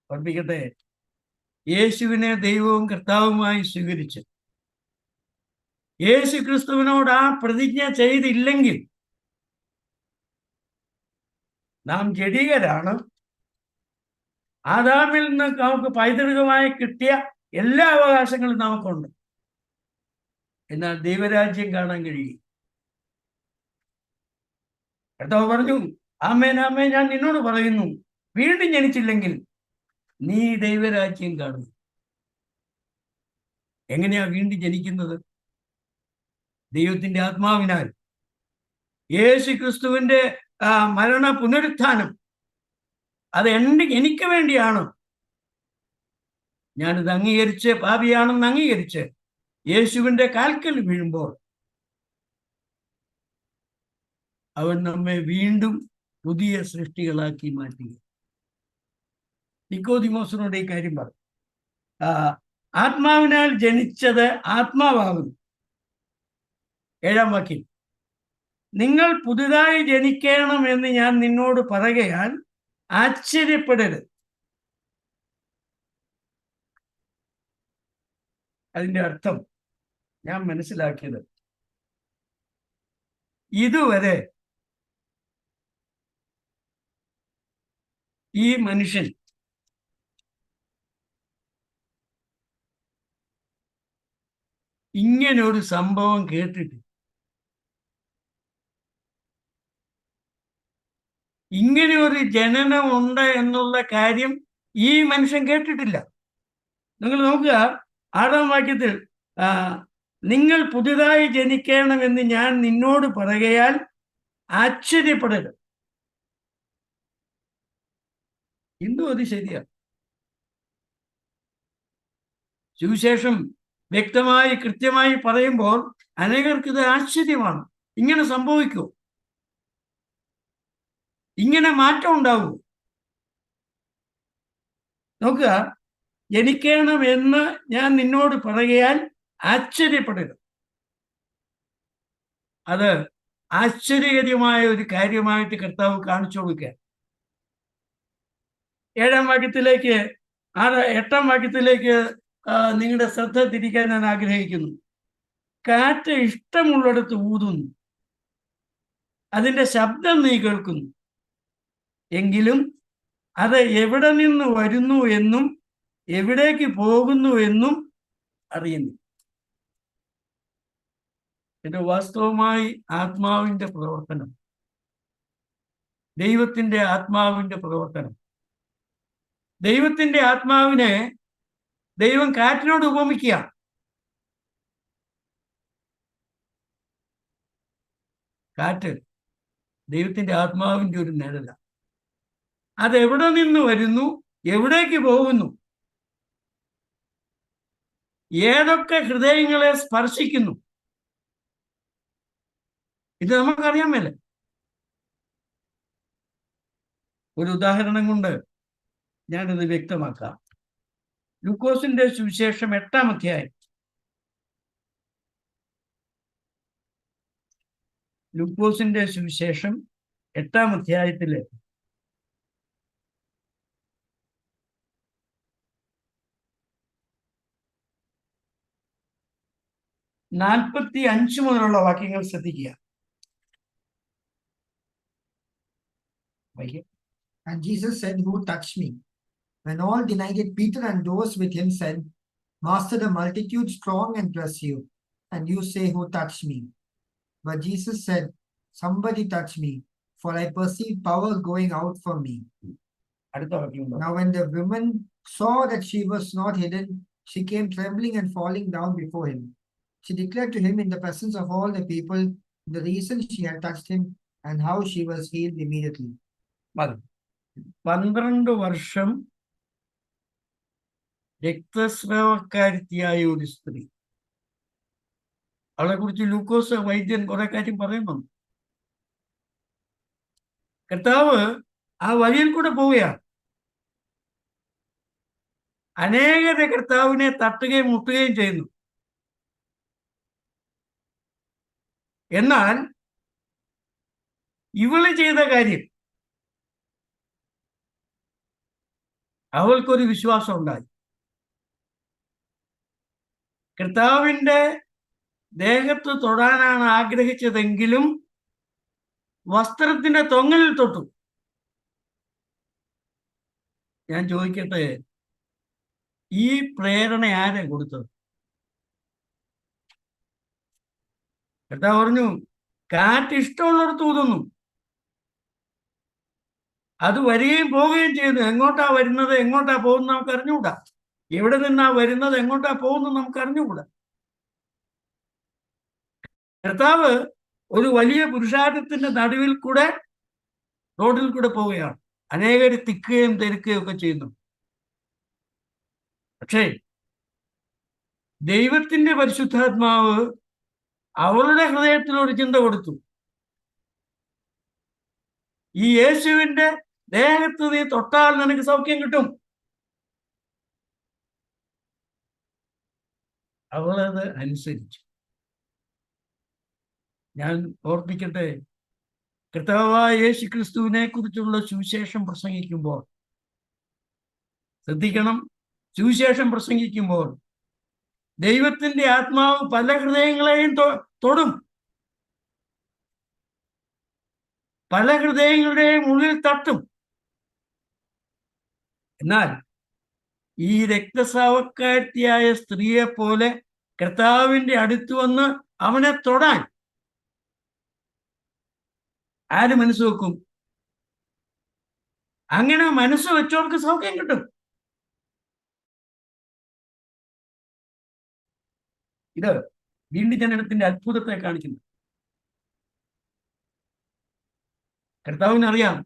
ഓർപ്പിക്കട്ടെ, യേശുവിനെ ദൈവവും കർത്താവുമായി സ്വീകരിച്ച് യേശു ക്രിസ്തുവിനോട് ആ പ്രതിജ്ഞ ചെയ്തില്ലെങ്കിൽ നാം ജഡികരാണ്. ആദാമിൽ നിന്ന് നമുക്ക് പൈതൃകമായി കിട്ടിയ എല്ലാ അവകാശങ്ങളും നമുക്കുണ്ട്. എന്നാൽ ദൈവരാജ്യം കാണാൻ കഴിയും. കർത്താവ് പറഞ്ഞു, ആമേൻ ആമേൻ, ഞാൻ നിന്നോട് പറയുന്നു, വീണ്ടും ജനിച്ചില്ലെങ്കിൽ നീ ദൈവരാജ്യം കാണും. എങ്ങനെയാ വീണ്ടും ജനിക്കുന്നത്? ദൈവത്തിന്റെ ആത്മാവിനാൽ. യേശു ക്രിസ്തുവിന്റെ മരണ പുനരുത്ഥാനം അത് എനിക്ക് വേണ്ടിയാണ്. ഞാനിത് അംഗീകരിച്ച്, പാപിയാണെന്ന് അംഗീകരിച്ച് യേശുവിന്റെ കാൽക്കൽ വീഴുമ്പോൾ അവൻ നമ്മെ വീണ്ടും പുതിയ സൃഷ്ടികളാക്കി മാറ്റി. നിക്കോദിമോസിനോട് ഈ കാര്യം പറഞ്ഞു. ആത്മാവിനാൽ ജനിച്ചത് ആത്മാവാകുന്നു. 7-ാം വാക്യം, നിങ്ങൾ പുതുതായി ജനിക്കണമെന്ന് ഞാൻ നിന്നോട് പറയുകയാൽ ആശ്ചര്യപ്പെടരുത്. അതിന്റെ അർത്ഥം ഞാൻ മനസ്സിലാക്കിയത്, ഇതുവരെ ഈ മനുഷ്യൻ ഇങ്ങനൊരു സംഭവം കേട്ടിട്ട്, ഇങ്ങനെ ഒരു ജനനം ഉണ്ട് എന്നുള്ള കാര്യം ഈ മനുഷ്യൻ കേട്ടിട്ടില്ല. നിങ്ങൾ നോക്കുക, 6-ാം വാക്യത്തിൽ നിങ്ങൾ പുതുതായി ജനിക്കണമെന്ന് ഞാൻ നിന്നോട് പറയുകയാൽ ആശ്ചര്യപ്പെടരുത്. ഇന്നും അത് ശരിയാണ്. സുവിശേഷം വ്യക്തമായി കൃത്യമായി പറയുമ്പോൾ അനേകർക്ക് ഇത് ആശ്ചര്യമാണ്. ഇങ്ങനെ സംഭവിക്കൂ, ഇങ്ങനെ മാറ്റം ഉണ്ടാവൂ? നോക്കുക, ജനിക്കണമെന്ന് ഞാൻ നിന്നോട് പറയുകയാൽ ആശ്ചര്യപ്പെടരുത്. അത് ആശ്ചര്യകരമായ ഒരു കാര്യമായിട്ട് കർത്താവ് കാണിച്ചു കൊടുക്കുക. 7-ാം വാക്യത്തിലേക്ക് 8-ാം വാക്യത്തിലേക്ക് നിങ്ങളുടെ ശ്രദ്ധ തിരിക്കാൻ ഞാൻ ആഗ്രഹിക്കുന്നു. കാറ്റ് ഇഷ്ടമുള്ളിടത്ത് ഊതുന്നു, അതിൻ്റെ ശബ്ദം നീ കേൾക്കുന്നു, എങ്കിലും അത് എവിടെ നിന്ന് വരുന്നു എന്നും എവിടേക്ക് പോകുന്നു എന്നും അറിയുന്നു. ഇത് വാസ്തവമായി ആത്മാവിൻ്റെ പ്രവർത്തനം, ദൈവത്തിൻ്റെ ആത്മാവിൻ്റെ പ്രവർത്തനം. ദൈവത്തിൻ്റെ ആത്മാവിനെ ദൈവം കാറ്റിനോട് ഉപമിക്കുക. കാറ്റ് ദൈവത്തിൻ്റെ ആത്മാവിൻ്റെ ഒരു നിഴല. അതെവിടെ നിന്ന് വരുന്നു, എവിടേക്ക് പോകുന്നു, ഏതൊക്കെ ഹൃദയങ്ങളെ സ്പർശിക്കുന്നു, ഇത് നമുക്കറിയാൻ മേല. ഒരു ഉദാഹരണം കൊണ്ട് ഞാനിത് വ്യക്തമാക്കാം. ലൂക്കോസിന്റെ സുവിശേഷം 8-ാം അധ്യായം. ലൂക്കോസിന്റെ സുവിശേഷം 8-ാം അധ്യായത്തില് 45 മുതലുള്ള വാക്യങ്ങൾ ശ്രദ്ധിക്കുക. And Jesus said, "Who touched me?" When all denied it, Peter and those with him said, "Master, the multitude strong and press you, and you say, 'Who touched me?'" But Jesus said, "Somebody touched me, for I perceive power going out from me." Now when the woman saw that she was not hidden, she came trembling and falling down before him. She declared to him in the presence of all the people the reason she had touched him and how she was healed immediately. 12 വർഷം രക്തസ്രാവക്കാരിയായ ഒരു സ്ത്രീ. അവളെ കുറിച്ച് ലൂക്കോസ് വൈദ്യൻ കുറെ കാര്യം പറയുന്നുണ്ട്. കർത്താവ് ആ വഴിയിൽ കൂടെ പോവുകയാണ്. അനേകരെ കർത്താവിനെ തട്ടുകയും മുട്ടുകയും ചെയ്യുന്നു. എന്നാൽ ഇവള് ചെയ്ത കാര്യം, അവൾക്കൊരു വിശ്വാസം ഉണ്ടായി. കർത്താവിൻ്റെ ദേഹത്ത് തൊടാനാണ് ആഗ്രഹിച്ചതെങ്കിലും വസ്ത്രത്തിന്റെ തൊങ്ങലിൽ തൊട്ടു. ഞാൻ ചോദിക്കട്ടെ, ഈ പ്രേരണ ആരെ കൊടുത്തത്? കർത്താവ് പറഞ്ഞു, കാറ്റ് ഇഷ്ടമുള്ളിടത്ത് ഊതുന്നു, അത് വരികയും പോവുകയും ചെയ്യുന്നു. എങ്ങോട്ടാ വരുന്നത്, എങ്ങോട്ടാ പോകുന്നത് നമുക്ക് അറിഞ്ഞുകൂടാ. എവിടെ നിന്നാ വരുന്നത്, എങ്ങോട്ടാ പോകുന്നത് നമുക്ക് അറിഞ്ഞുകൂടാ. കർത്താവ് ഒരു വലിയ പുരുഷാരത്തിന്റെ നടുവിൽ കൂടെ, റോഡിൽ കൂടെ പോവുകയാണ്. അനേകർ തിക്കുകയും തെരുക്കുകയും ഒക്കെ ചെയ്യുന്നു. പക്ഷേ ദൈവത്തിന്റെ പരിശുദ്ധാത്മാവ് അവളുടെ ഹൃദയത്തിൽ ഒരു ചിന്ത കൊടുത്തു. ഈ യേശുവിന്റെ ദേഹത്ത് നീ തൊട്ടാൽ നിനക്ക് സൗഖ്യം കിട്ടും. അവളത് അനുസരിച്ചു. ഞാൻ ഓർപ്പിക്കട്ടെ, കർത്താവായ യേശു ക്രിസ്തുവിനെ കുറിച്ചുള്ള സുവിശേഷം പ്രസംഗിക്കുമ്പോൾ ശ്രദ്ധിക്കണം. സുവിശേഷം പ്രസംഗിക്കുമ്പോൾ ദൈവത്തിന്റെ ആത്മാവ് പല ഹൃദയങ്ങളെയും തൊടും. പല ഹൃദയങ്ങളുടെയും ഉള്ളിൽ തട്ടും. എന്നാൽ ഈ രക്തസ്രാവക്കാരിയായ സ്ത്രീയെ പോലെ കർത്താവിന്റെ അടുത്ത് വന്ന് അവനെ തൊടാൻ ആര് മനസ്സ് വെക്കും? അങ്ങനെ മനസ്സ് വെച്ചവർക്ക് സൗഖ്യം കിട്ടും. ഇത് വീണ്ടും ജനനത്തിന്റെ അത്ഭുതത്തെ കാണിക്കുന്നു. കർത്താവിനറിയാം.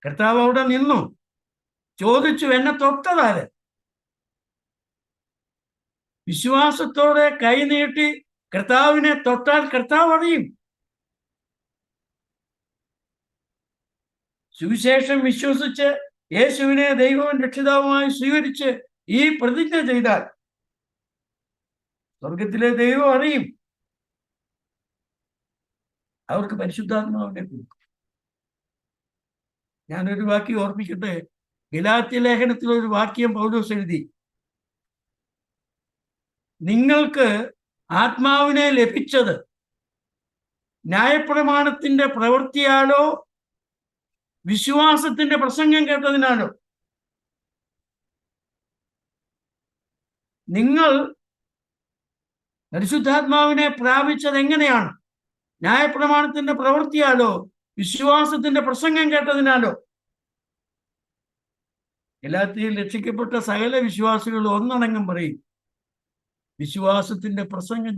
കർത്താവ് അവിടെ നിന്നു ചോദിച്ചു, എന്നെ തൊട്ടതാര്? വിശ്വാസത്തോടെ കൈ നീട്ടി കർത്താവിനെ തൊട്ടാൽ കർത്താവ് അറിയും. സുവിശേഷം വിശ്വസിച്ച് യേശുവിനെ ദൈവവും രക്ഷിതാവുമായി സ്വീകരിച്ച് ഈ പ്രതിജ്ഞ ചെയ്താൽ സ്വർഗത്തിലെ ദൈവം അറിയും. അവർക്ക് പരിശുദ്ധാത്മാവിനെ കൊടുക്കും. ഞാനൊരു വാക്യം ഓർമ്മിക്കട്ടെ. ഗലാത്യ ലേഖനത്തിൽ ഒരു വാക്യം പൗലോസ് എഴുതി, നിങ്ങൾക്ക് ആത്മാവിനെ ലഭിച്ചത് ന്യായപ്രമാണത്തിന്റെ പ്രവൃത്തിയാലോ വിശ്വാസത്തിന്റെ പ്രസംഗം കേട്ടതിനാലോ? നിങ്ങൾ പരിശുദ്ധാത്മാവിനെ പ്രാപിച്ചത് എങ്ങനെയാണ്? ന്യായപ്രമാണത്തിന്റെ പ്രവൃത്തിയാലോ വിശ്വാസത്തിന്റെ പ്രസംഗം കേട്ടതിനാലോ? ഗലാത്യയിൽ രക്ഷിക്കപ്പെട്ട സകല വിശ്വാസികൾ ഒന്നടങ്കം പറയും, വിശ്വാസത്തിന്റെ പ്രസംഗം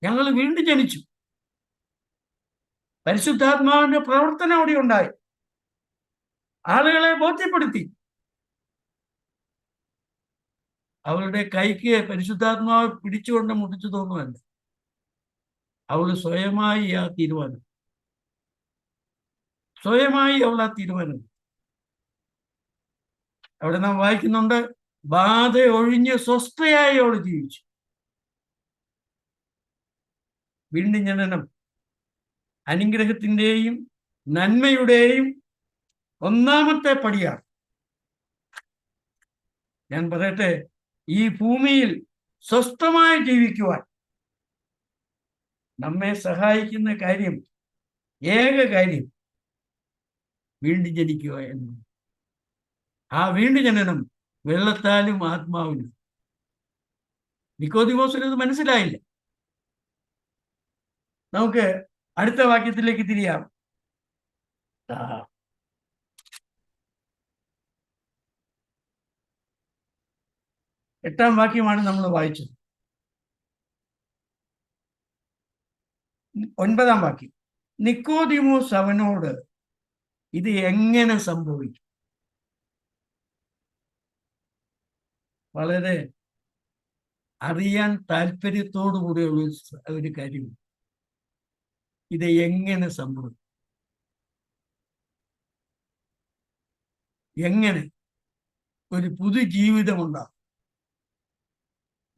ഞങ്ങൾ വീണ്ടും ജനിച്ചു. പരിശുദ്ധാത്മാവിന്റെ പ്രവർത്തനം അവിടെ ഉണ്ടായി. ആളുകളെ ബോധ്യപ്പെടുത്തി. അവളുടെ കൈക്ക് പരിശുദ്ധാത്മാവ് പിടിച്ചുകൊണ്ട് മുട്ടിച്ചു തോന്നുമല്ല, അവൾ സ്വയമായി ആ തീരുമാനം അവിടെ നാം വായിക്കുന്നുണ്ട്, ബാധ ഒഴിഞ്ഞ് സ്വസ്ഥയായി അവൾ ജീവിച്ചു. വീണ്ടും ജനനം അനുഗ്രഹത്തിന്റെയും നന്മയുടെയും ഒന്നാമത്തെ പടിയാണ്. ഞാൻ പറയട്ടെ, ഈ ഭൂമിയിൽ സ്വസ്ഥമായി ജീവിക്കുവാൻ നമ്മെ സഹായിക്കുന്ന കാര്യം, ഏക കാര്യം വീണ്ടും ജനിക്കുക എന്ന്. ആ വീണ്ടും ജനനം വെള്ളത്താലും ആത്മാവിലും. നിക്കോദിമോസിന് ഇത് മനസ്സിലായില്ല. നമുക്ക് അടുത്ത വാക്യത്തിലേക്ക് തിരിയാം. 8-ാം വാക്യമാണ് നമ്മൾ വായിച്ചത്. 9-ാം വാക്യം. നിക്കോദിമോസ് അവനോട്, ഇത് എങ്ങനെ സംഭവിക്കും? വളരെ അറിയാൻ താല്പര്യത്തോടുകൂടിയുള്ള ഒരു കാര്യം. ഇത് എങ്ങനെ സംഭവിക്കും? എങ്ങനെ ഒരു പുതു ജീവിതമുണ്ടാകും,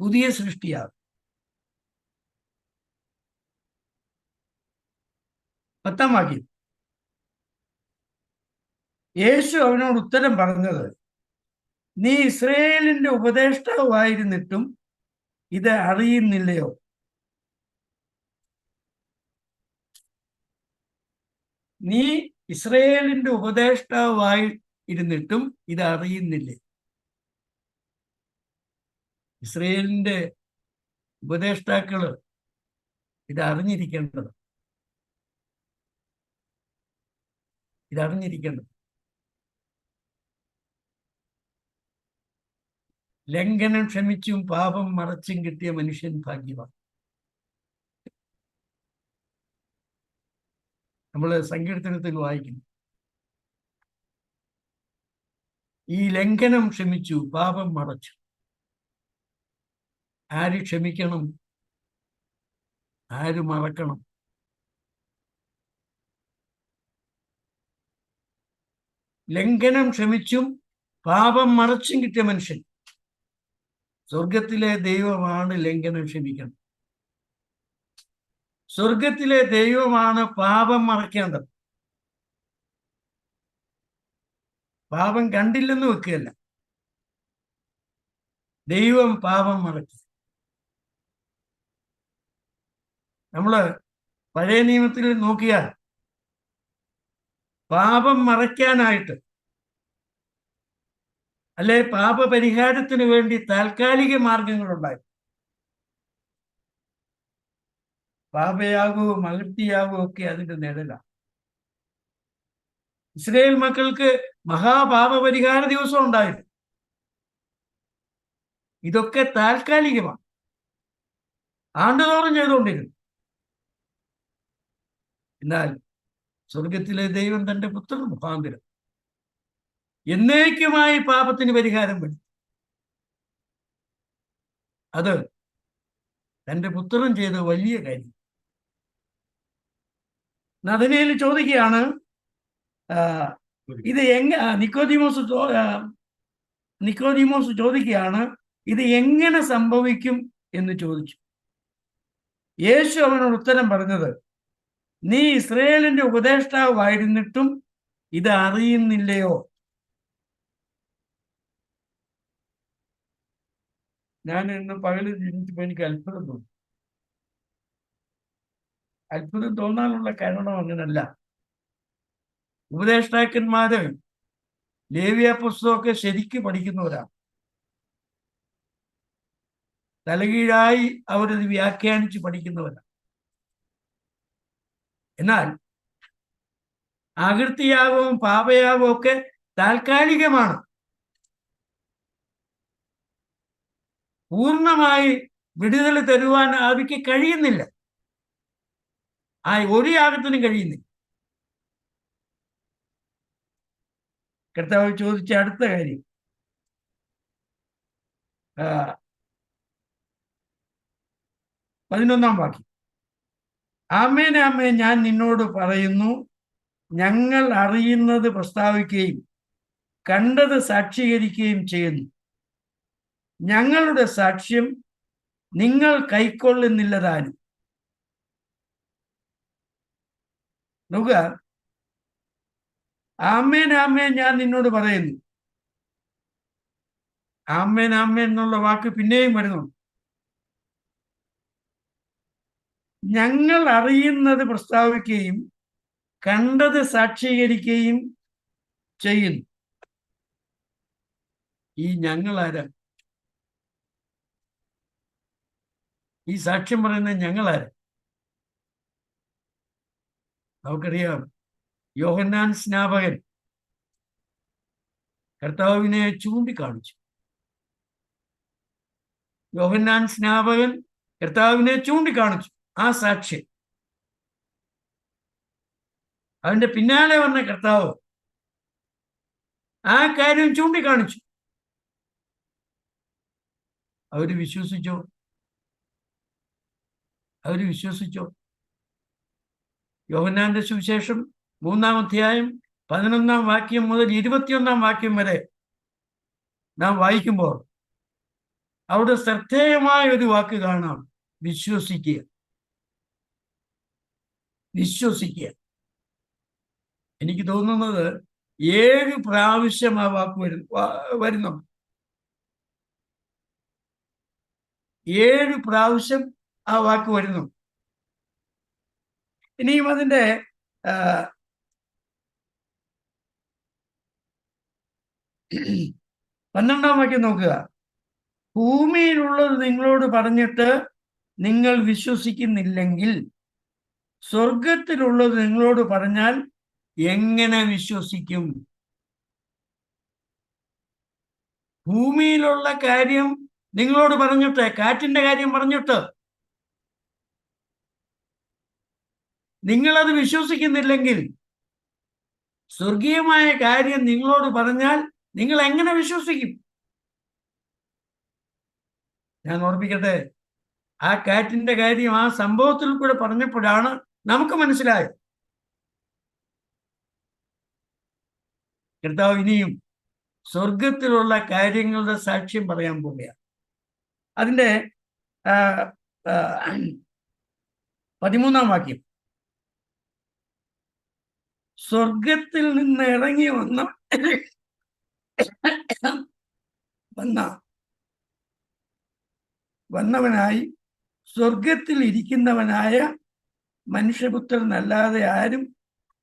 പുതിയ സൃഷ്ടിയാകും? 10-ാം വാക്യം. യേശു അവനോട് ഉത്തരം പറഞ്ഞത്, നീ ഇസ്രായേലിന്റെ ഉപദേഷ്ടാവായിരുന്നിട്ടും ഇത് അറിയുന്നില്ലയോ? നീ ഇസ്രായേലിന്റെ ഉപദേഷ്ടാവായി ഇരുന്നിട്ടും ഇത് അറിയുന്നില്ലേ? ഇസ്രായേലിന്റെ ഉപദേഷ്ടാക്കള് ഇത് അറിഞ്ഞിരിക്കേണ്ടത്. ലംഘനം ക്ഷമിച്ചും പാപം മറച്ചും കിട്ടിയ മനുഷ്യൻ ഭാഗ്യവാൻ. നമ്മൾ സങ്കീർത്തനത്തിൽ വായിക്കുന്നു, ഈ ലംഘനം ക്ഷമിച്ചു, പാപം മറച്ചു. ആര് ക്ഷമിക്കണം? ആര് മറക്കണം? ലംഘനം ക്ഷമിച്ചും പാപം മറച്ചും കിട്ടിയ മനുഷ്യൻ. സ്വർഗത്തിലെ ദൈവമാണ് ലംഘനം ക്ഷമിക്കണം. സ്വർഗത്തിലെ ദൈവമാണ് പാപം മറക്കേണ്ടത്. പാപം കണ്ടില്ലെന്ന് വെക്കുകയല്ല, ദൈവം പാപം മറക്കും. നമ്മള് പഴയ നിയമത്തിൽ നോക്കിയാൽ പാപം മറയ്ക്കാനായിട്ട്, അല്ലെ പാപപരിഹാരത്തിന് വേണ്ടി താൽക്കാലിക മാർഗങ്ങളുണ്ടായി. പാപയാകവും അകൃത്യയാകവും ഒക്കെ അതിന്റെ നിഴലാണ്. ഇസ്രായേൽ മക്കൾക്ക് മഹാപാപപരിഹാര ദിവസം ഉണ്ടായിരുന്നു. ഇതൊക്കെ താൽക്കാലികമാണ്. ആണ്ടുതോറും ചെയ്തുകൊണ്ടിരുന്നു. എന്നാൽ സ്വർഗത്തിലെ ദൈവം തന്റെ പുത്രൻ മുഖാന്തരം എന്നേക്കുമായി പാപത്തിന് പരിഹാരം വരുത്തി. അത് തന്റെ പുത്രൻ ചെയ്ത വലിയ കാര്യം. നഥനയേൽ ചോദിക്കുകയാണ്, ഇത് നിക്കോദീമോസ് ചോദിക്കുകയാണ്, ഇത് എങ്ങനെ സംഭവിക്കും എന്ന് ചോദിച്ചു. യേശു അവനോട് ഉത്തരം പറഞ്ഞത്, നീ ഇസ്രയേലിന്റെ ഉപദേഷ്ടാവായിരുന്നിട്ടും ഇത് അറിയുന്നില്ലയോ? ഞാൻ ഇന്ന് പകല് ചിന്തിച്ചപ്പോൾ എനിക്ക് അത്ഭുതം തോന്നി. അത്ഭുതം തോന്നാനുള്ള കാരണം അങ്ങനല്ല. ഉപദേഷ്ടാക്കന്മാര് ലേവ്യ പുസ്തകമൊക്കെ ശരിക്ക് പഠിക്കുന്നവരാണ്. തലകീഴായി അവരത് വ്യാഖ്യാനിച്ച് പഠിക്കുന്നവരാണ്. എന്നാൽ അകൃത്യയാഗവും പാപയാഗവും ഒക്കെ താൽക്കാലികമാണ്. പൂർണ്ണമായി വിടുതൽ തരുവാൻ അവയ്ക്ക് കഴിയുന്നില്ല. ഒരു യാഗത്തിനും കഴിയുന്നില്ല. കർത്താവ് ചോദിച്ച അടുത്ത കാര്യം, 11-ാം വാക്യം, ആമേൻ ആമേൻ ഞാൻ നിന്നോട് പറയുന്നു, ഞങ്ങൾ അറിയുന്നത് പ്രസ്താവിക്കുകയും കണ്ടത് സാക്ഷീകരിക്കുകയും ചെയ്യുന്നു. ഞങ്ങളുടെ സാക്ഷ്യം നിങ്ങൾ കൈക്കൊള്ളുന്നില്ലതാനും. നോക്കുക, ആമേൻ ആമേൻ ഞാൻ നിന്നോട് പറയുന്നു. ആമേൻ ആമേൻ എന്നുള്ള വാക്ക് പിന്നെയും വരുന്നു. ഞങ്ങൾ അറിയുന്നത് പ്രസ്താവിക്കുകയും കണ്ടത് സാക്ഷീകരിക്കുകയും ചെയ്യുന്നു. ഈ ഞങ്ങൾ ആരാ? ഈ സാക്ഷ്യം പറയുന്നത് ഞങ്ങളാരാ? നമുക്കറിയാം, യോഹന്നാൻ സ്നാപകൻ കർത്താവിനെ ചൂണ്ടിക്കാണിച്ചു. യോഹന്നാൻ സ്നാപകൻ കർത്താവിനെ ചൂണ്ടിക്കാണിച്ചു. ആ സാക്ഷ്യം, അവന്റെ പിന്നാലെ വന്ന കർത്താവ് ആ കാര്യം ചൂണ്ടിക്കാണിച്ചു. അവര് വിശ്വസിച്ചോ? യോഹന്നാന്റെ സുവിശേഷം 3-ാം അധ്യായം 11-ാം വാക്യം മുതൽ 21-ാം വാക്യം വരെ നാം വായിക്കുമ്പോൾ അവിടെ ശ്രദ്ധേയമായ ഒരു വാക്ക് കാണാം: വിശ്വസിക്കുക. എനിക്ക് തോന്നുന്നത് 7 പ്രാവശ്യം ആ വാക്ക് വരുന്നു. 7 പ്രാവശ്യം ആ വാക്ക് വരുന്നു. ഇനിയും അതിൻ്റെ 12-ാം വാക്യം നോക്കുക. ഭൂമിയിലുള്ളത് നിങ്ങളോട് പറഞ്ഞിട്ട് നിങ്ങൾ വിശ്വസിക്കുന്നില്ലെങ്കിൽ സ്വർഗത്തിലുള്ളത് നിങ്ങളോട് പറഞ്ഞാൽ എങ്ങനെ വിശ്വസിക്കും? ഭൂമിയിലുള്ള കാര്യം നിങ്ങളോട് പറഞ്ഞിട്ട്, കാറ്റിന്റെ കാര്യം പറഞ്ഞിട്ട് നിങ്ങളത് വിശ്വസിക്കുന്നില്ലെങ്കിൽ സ്വർഗീയമായ കാര്യം നിങ്ങളോട് പറഞ്ഞാൽ നിങ്ങൾ എങ്ങനെ വിശ്വസിക്കും? ഞാൻ ഓർപ്പിക്കട്ടെ, ആ കാറ്റിന്റെ കാര്യം ആ സംഭവത്തിൽ കൂടെ പറഞ്ഞപ്പോഴാണ് നമുക്ക് മനസ്സിലായത്. കർത്താവ് ഇനിയും സ്വർഗത്തിലുള്ള കാര്യങ്ങളുടെ സാക്ഷ്യം പറയാൻ പോവുകയാണ്. അതിൻ്റെ 13-ാം വാക്യം, സ്വർഗത്തിൽ നിന്ന് ഇറങ്ങി വന്നവനായി സ്വർഗത്തിൽ ഇരിക്കുന്നവനായ മനുഷ്യപുത്രനല്ലാതെ ആരും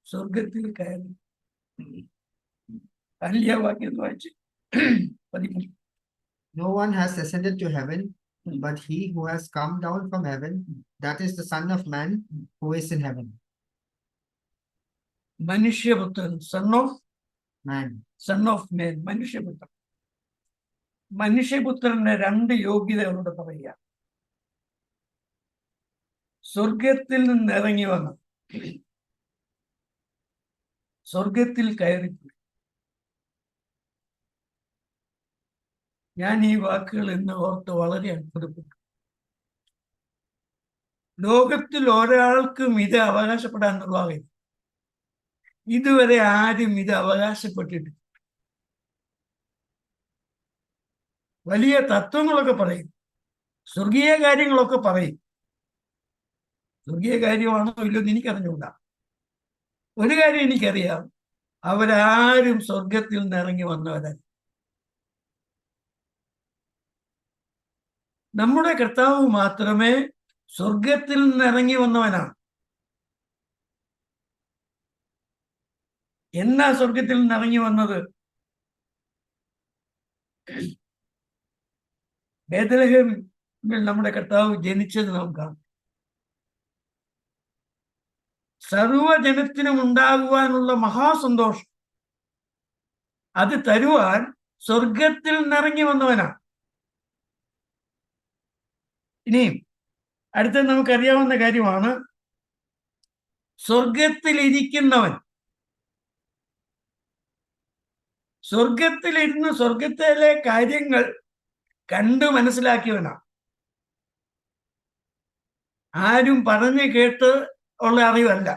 സ്വർഗത്തിൽ കയറി. വാക്യം വായിച്ച് 13. No one has ascended to heaven, but he who has come down from heaven, that is the Son of Man who is in heaven. മനുഷ്യപുത്രൻ, സൺ ഓഫ് മാൻ, മനുഷ്യപുത്രൻ. മനുഷ്യപുത്രന്റെ 2 യോഗ്യതകളോട് പറയുക. സ്വർഗത്തിൽ നിന്ന് ഇറങ്ങി വന്നു, സ്വർഗത്തിൽ കയറിപ്പോയി. ഞാൻ ഈ വാക്കുകൾ ഇന്ന് ഓർത്ത് വളരെ അത്ഭുതപ്പെട്ടു. ലോകത്തിൽ ഒരാൾക്കും ഇത് അവകാശപ്പെടാൻ നിർവാഹമില്ല. ഇതുവരെ ആരും ഇത് അവകാശപ്പെട്ടിട്ടില്ല. വലിയ തത്വങ്ങളൊക്കെ പറയും, സ്വർഗീയ കാര്യങ്ങളൊക്കെ പറയും. സ്വർഗീയ കാര്യമാണോ ഇല്ലെന്ന് എനിക്കറിഞ്ഞുകൂടാ. ഒരു കാര്യം എനിക്കറിയാം, അവരാരും സ്വർഗത്തിൽ നിന്ന് ഇറങ്ങി വന്നവരല്ല. നമ്മുടെ കർത്താവ് മാത്രമേ സ്വർഗത്തിൽ നിന്ന് ഇറങ്ങി വന്നവനാണ്. എന്നാ സ്വർഗത്തിൽ നിന്ന് ഇറങ്ങി വന്നത്? ബേത്ലഹേമിൽ നമ്മുടെ കർത്താവ് ജനിച്ചത് നാം കാണും. സർവജനത്തിനും ഉണ്ടാകുവാനുള്ള മഹാസന്തോഷം അത് തരുവാൻ സ്വർഗത്തിൽ നിന്നിറങ്ങി വന്നവനാണ്. ഇനിയും അടുത്ത നമുക്കറിയാവുന്ന കാര്യമാണ്, സ്വർഗത്തിലിരിക്കുന്നവൻ. സ്വർഗത്തിലിരുന്ന് സ്വർഗത്തിലെ കാര്യങ്ങൾ കണ്ടു മനസ്സിലാക്കിയവനാണ്. ആരും പറഞ്ഞു കേട്ട് ഉള്ള അറിവല്ല.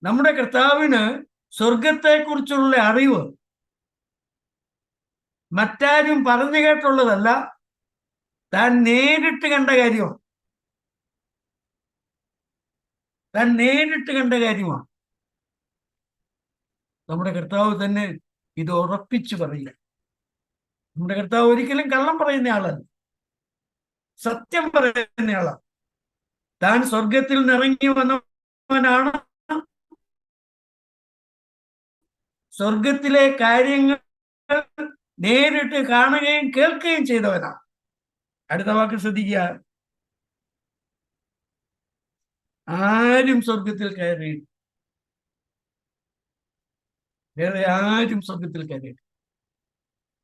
നമ്മുടെ കർത്താവിന് സ്വർഗത്തെക്കുറിച്ചുള്ള അറിവ് മറ്റാരും പറഞ്ഞു കേട്ടുള്ളതല്ല, താൻ നേരിട്ട് കണ്ട കാര്യമാണ്. താൻ നേരിട്ട് കണ്ട കാര്യമാണ്. നമ്മുടെ കർത്താവ് തന്നെ ഇത് ഉറപ്പിച്ചു പറയുക. നമ്മുടെ കർത്താവ് ഒരിക്കലും കള്ളം പറയുന്ന ആളല്ല, സത്യം പറയുന്ന ആളാണ്. താൻ സ്വർഗത്തിൽ നിറങ്ങി വന്നവനാണ്. സ്വർഗത്തിലെ കാര്യങ്ങൾ നേരിട്ട് കാണുകയും കേൾക്കുകയും ചെയ്തവനാണ്. അടുത്ത വാക്ക് ശ്രദ്ധിക്കുക, ആരും സ്വർഗത്തിൽ കയറി, വേറെ ആരും സ്വർഗത്തിൽ കയറി.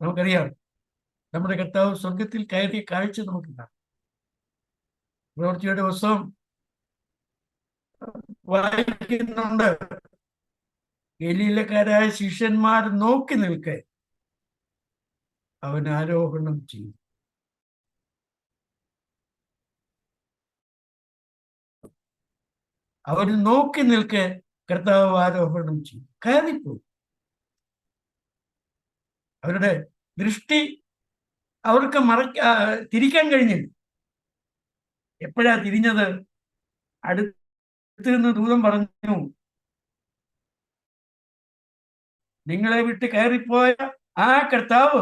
നമുക്കറിയാം, നമ്മുടെ കർത്താവ് സ്വർഗത്തിൽ കയറിയ കാഴ്ച നമുക്കുണ്ടാകും. പ്രവൃത്തിയുടെ പുസ്തകം വായിക്കുന്നുണ്ട്. ഗലീലക്കാരായ ശിഷ്യന്മാർ നോക്കി നിൽക്കെ അവൻ ആരോഹണം ചെയ്തു. അവർ നോക്കി നിൽക്കെ കർത്താവ് ആരോഹണം ചെയ്തു, കയറിപ്പോയി. അവരുടെ ദൃഷ്ടി അവർക്ക് തിരിക്കാൻ കഴിഞ്ഞില്ല. എപ്പോഴാ തിരിഞ്ഞത്? അടുത്ത് നിന്ന് ദൂതം പറഞ്ഞു, നിങ്ങളെ വിട്ട് കയറിപ്പോയ ആ കർത്താവ്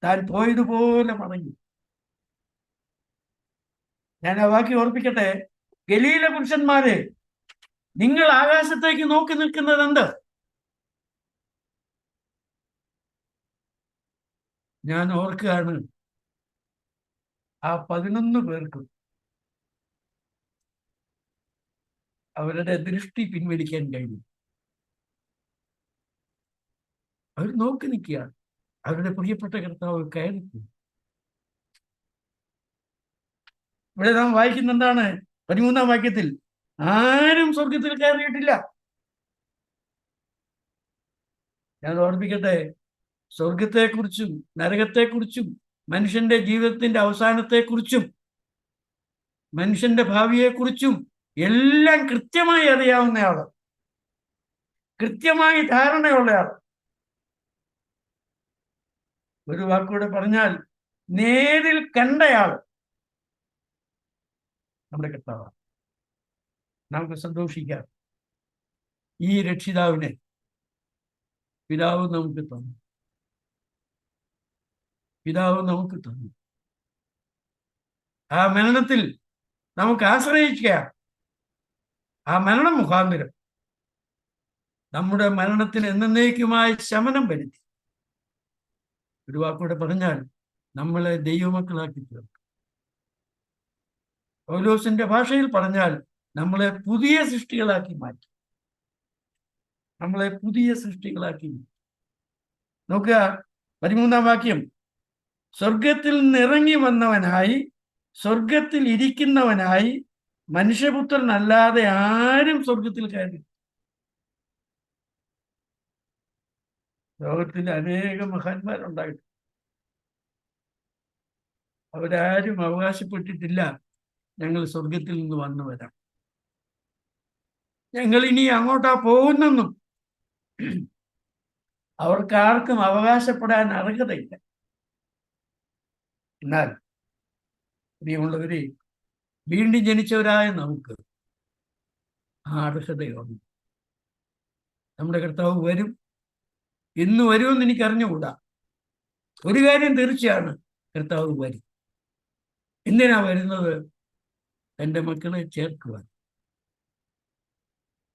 താൻ പോയതുപോലെ മടങ്ങി. ഞാൻ ആ വാക്യം ഓർപ്പിക്കട്ടെ. ഗലീല പുരുഷന്മാരെ, നിങ്ങൾ ആകാശത്തേക്ക് നോക്കി നിൽക്കുന്നത് എന്ത്? ഞാൻ ഓർക്കുകയാണ്, ആ 11 പേർക്കും അവരുടെ ദൃഷ്ടി പിൻവലിക്കാൻ കഴിഞ്ഞു. അവർ നോക്കി നിൽക്കുകയാണ്. അവരുടെ പ്രിയപ്പെട്ട കർത്താവ് കയറിപ്പോയി. ഇവിടെ നാം വായിക്കുന്ന എന്താണ്? 13-ാം വാക്യത്തിൽ, ആരും സ്വർഗത്തിൽ കയറിയിട്ടില്ല. ഞാൻ ഓർമ്മിക്കട്ടെ, സ്വർഗത്തെക്കുറിച്ചും നരകത്തെക്കുറിച്ചും മനുഷ്യന്റെ ജീവിതത്തിന്റെ അവസാനത്തെക്കുറിച്ചും മനുഷ്യന്റെ ഭാവിയെക്കുറിച്ചും എല്ലാം കൃത്യമായി അറിയാവുന്നയാള്, കൃത്യമായി ധാരണയുള്ളയാൾ. ഒരു വാക്കുകൂടെ പറഞ്ഞാൽ, നേരിൽ കണ്ടയാൾ നമ്മുടെ കർത്താവാണ്. നമുക്ക് സന്തോഷിക്കാം. ഈ രക്ഷിതാവിനെ പിതാവ് നമുക്ക് തന്നു. പിതാവ് നമുക്ക് തന്നു. ആ മരണത്തിൽ നമുക്ക് ആശ്രയിക്കുക. ആ മരണം മുഖാന്തരം നമ്മുടെ മരണത്തിന് എന്നേക്കുമായി ശമനം വരുത്തി. ഒരു വാക്കൂടെ പറഞ്ഞാൽ, നമ്മളെ ദൈവമക്കളാക്കി തീർക്കും. പൗലോസിന്റെ ഭാഷയിൽ പറഞ്ഞാൽ, നമ്മളെ പുതിയ സൃഷ്ടികളാക്കി മാറ്റി. നമ്മളെ പുതിയ സൃഷ്ടികളാക്കി മാറ്റി. നോക്കുക, 13-ാം വാക്യം, സ്വർഗത്തിൽ നിന്ന് ഇറങ്ങി വന്നവനായി സ്വർഗത്തിൽ ഇരിക്കുന്നവനായി മനുഷ്യപുത്രൻ അല്ലാതെ ആരും സ്വർഗത്തിൽ കയറി. ലോകത്തിൽ അനേകം മഹാന്മാരുണ്ടായിട്ട് അവരാരും അവകാശപ്പെട്ടിട്ടില്ല ഞങ്ങൾ സ്വർഗത്തിൽ നിന്ന് വന്നു വരാം, ഞങ്ങൾ ഇനി അങ്ങോട്ടാ പോകുന്നെന്നും അവർക്കാർക്കും അവകാശപ്പെടാൻ അർഹതയില്ല. എന്നാൽ പ്രിയമുള്ളവരെ, വീണ്ടും ജനിച്ചവരായ നമുക്ക് ആ അർഹതയുണ്ട്. നമ്മുടെ കർത്താവ് വരും. ഇന്ന് വരുമെന്ന് എനിക്ക് അറിഞ്ഞുകൂടാ. ഒരു കാര്യം തീർച്ചയാണ്, കർത്താവ് വരും. എന്തിനാ വരുന്നത്? എൻ്റെ മക്കളെ ചേർക്കുവാൻ.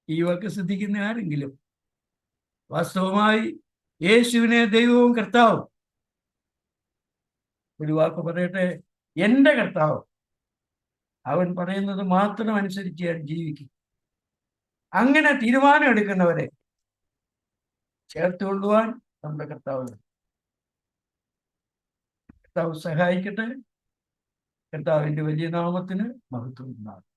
ഈ വാക്ക് ശ്രദ്ധിക്കുന്ന ആരെങ്കിലും വാസ്തവമായി യേശുവിനെ ദൈവവും കർത്താവും, ഒരു വാക്ക് പറയട്ടെ, എൻ്റെ കർത്താവ്, അവൻ പറയുന്നത് മാത്രം അനുസരിച്ച് ഞാൻ ജീവിക്കും. അങ്ങനെ തീരുമാനം എടുക്കുന്നവരെ ചേർത്തുകൊള്ളുവാൻ നമ്മുടെ കർത്താവ് സഹായിക്കട്ടെ. കർത്താവിൻ്റെ വലിയ നാമത്തിന് മഹത്വം ഉണ്ടാകും.